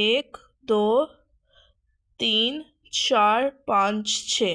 1 2 3 4 5 6۔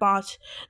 5،